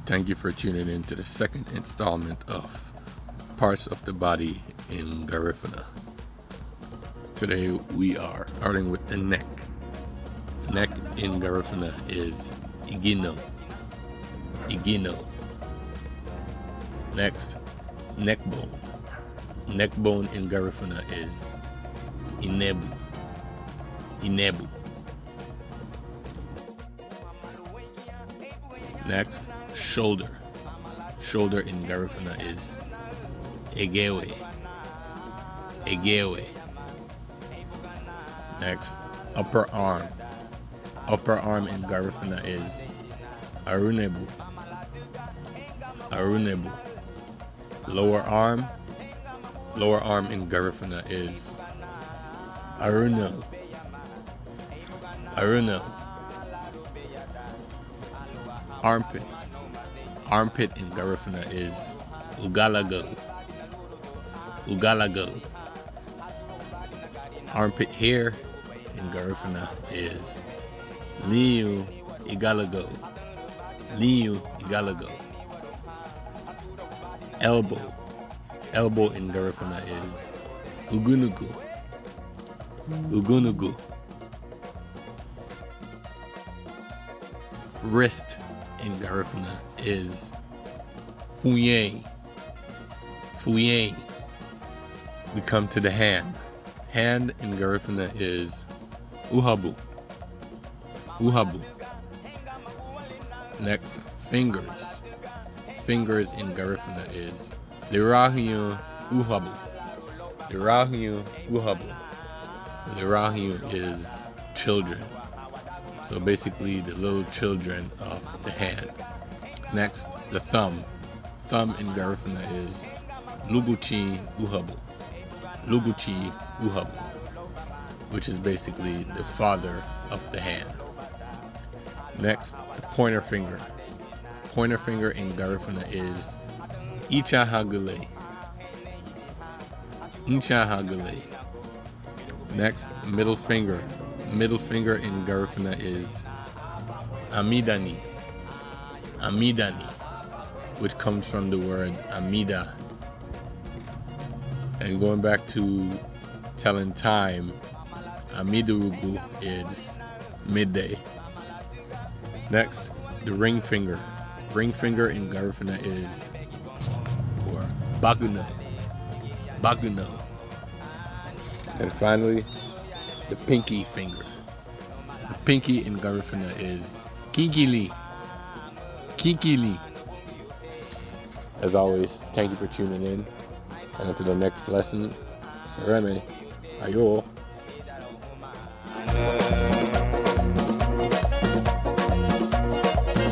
Thank you for tuning in to the second installment of Parts of the Body in Garifuna. Today we are starting with the neck. Neck in Garifuna is Iginaü. Next, neckbone. Neckbone in Garifuna is Inebu. Next, shoulder. Shoulder in Garifuna is Egewe. Next, upper arm. Upper arm in Garifuna is Arünebu. Lower arm in Garifuna is Arünaü. Armpit in Garifuna is Ugalagaü. Armpit hair in Garifuna is Liu Ugalagaü. Elbow in Garifuna is Ùgünügü. Wrist in Garifuna is Fuñei. We come to the hand. Hand in Garifuna is Uhabu. Next, fingers. Fingers in Garifuna is Lirahüñü, Uhabu. Lirahüñü is children. So basically the little children of the hand. Next, the thumb. Thumb in Garifuna is Luguchin, Uhabu, which is basically the father of the hand. Next, the pointer finger. Pointer finger in Garifuna is Ínchahagülei. Next, middle finger. Middle finger in Garifuna is Amidani, which comes from the word Amida. And going back to telling time, Amidurugu is midday. Next, the ring finger. Ring finger in Garifuna is Bágünaü. And finally, the pinky finger. The pinky in Garifuna is Kinkilin. As always, thank you for tuning in. And until the next lesson, Sareme, Ayo.